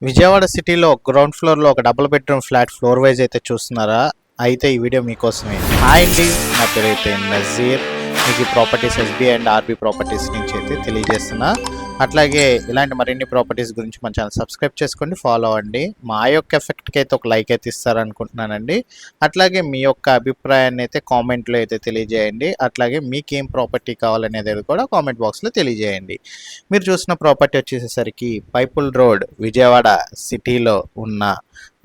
విజయవాడ సిటీలో గ్రౌండ్ ఫ్లోర్లో ఒక double bedroom flat floor wise అయితే చూస్తున్నారా? అయితే ఈ వీడియో మీకోసమే. హాయ్ అండి, నా పేరు అయితే నజీర్. మీకు ఈ properties SB and RB properties నుంచి అయితే తెలియజేస్తున్నా. అట్లాగే ఇలాంటి మరిన్ని ప్రాపర్టీస్ గురించి మన ఛానల్ సబ్స్క్రైబ్ చేసుకోండి, ఫాలో అవ్వండి. మా యొక్క ఎఫెక్ట్కి అయితే ఒక లైక్ అయితే ఇస్తారనుకుంటున్నానండి. అట్లాగే మీ యొక్క అభిప్రాయాన్ని అయితే కామెంట్లో అయితే తెలియజేయండి. అట్లాగే మీకు ఏం ప్రాపర్టీ కావాలనేది కూడా కామెంట్ బాక్స్లో తెలియజేయండి. మీరు చూసిన ప్రాపర్టీ వచ్చేసేసరికి పైపుల్ రోడ్, విజయవాడ సిటీలో ఉన్న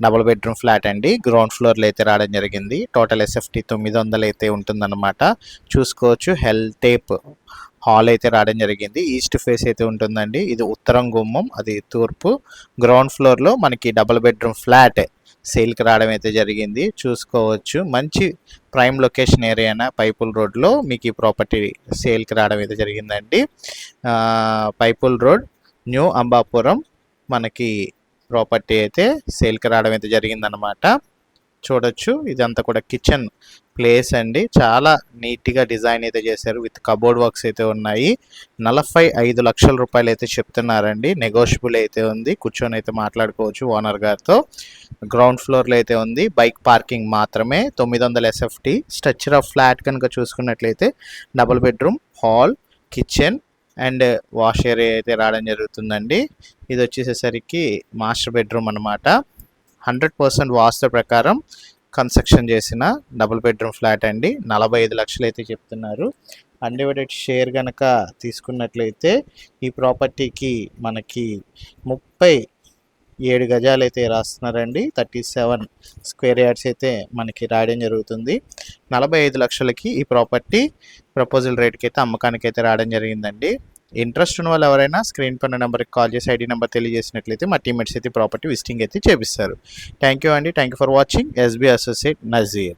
డబుల్ బెడ్రూమ్ ఫ్లాట్ అండి. గ్రౌండ్ ఫ్లోర్లో అయితే రావడం జరిగింది. టోటల్ ఎస్ఎఫ్టీ 900 అయితే ఉంటుందన్నమాట. చూసుకోవచ్చు. హెల్ టేప్ హాల్ అయితే రావడం జరిగింది. ఈస్ట్ ఫేస్ అయితే ఉంటుందండి. ఇది ఉత్తరం గుమ్మం, అది తూర్పు. గ్రౌండ్ ఫ్లోర్లో మనకి డబుల్ బెడ్రూమ్ ఫ్లాట్ సేల్కి రావడం అయితే జరిగింది. చూసుకోవచ్చు. మంచి ప్రైమ్ లొకేషన్ ఏరియానా పైపుల్ రోడ్లో మీకు ఈ ప్రాపర్టీ సేల్కి రావడం అయితే జరిగిందండి. పైపుల్ రోడ్, న్యూ అంబాపురం మనకి ప్రాపర్టీ అయితే సేల్కి రావడం అయితే జరిగిందనమాట. చూడొచ్చు. ఇదంతా కూడా కిచెన్ ప్లేస్ అండి. చాలా నీట్గా డిజైన్ అయితే చేశారు. విత్ కబోర్డ్ వర్క్స్ అయితే ఉన్నాయి. 45 లక్షల రూపాయలు అయితే చెప్తున్నారండి. నెగోషియబుల్ అయితే ఉంది. కూర్చొని అయితే మాట్లాడుకోవచ్చు ఓనర్ గారితో. గ్రౌండ్ ఫ్లోర్లో అయితే ఉంది. బైక్ పార్కింగ్ మాత్రమే. 900 ఎస్ఎఫ్టీ. స్ట్రక్చర్ ఆఫ్ ఫ్లాట్ కనుక చూసుకున్నట్లయితే double bedroom, hall, kitchen and wash area అయితే రావడం జరుగుతుందండి. ఇది వచ్చేసేసరికి మాస్టర్ బెడ్రూమ్ అనమాట. 100% వాస్తు ప్రకారం కన్స్ట్రక్షన్ చేసిన డబుల్ బెడ్రూమ్ ఫ్లాట్ అండి. 45 లక్షలు అయితే చెప్తున్నారు. అన్డివైడెడ్ షేర్ కనుక తీసుకున్నట్లయితే ఈ ప్రాపర్టీకి మనకి 37 గజాలు అయితే రాస్తున్నారండి. 37 స్క్వేర్ యార్డ్స్ అయితే మనకి రాయడం జరుగుతుంది. 45 లక్షలకి ఈ ప్రాపర్టీ ప్రపోజల్ రేట్కి అయితే అమ్మకానికి అయితే రావడం జరిగిందండి. ఇంట్రెస్ట్ ఉన్న వాళ్ళు ఎవరైనా స్క్రీన్ పైన నెంబర్కి కాల్ చేసి ఐడి నెంబర్ తెలియజేసినట్లయితే మా టీమ్మేట్స్ అయితే ప్రాపర్టీ విజిటింగ్ అయితే చేపిస్తారు. థ్యాంక్ యూ అండి. Thank you for watching. SB associate Nazir.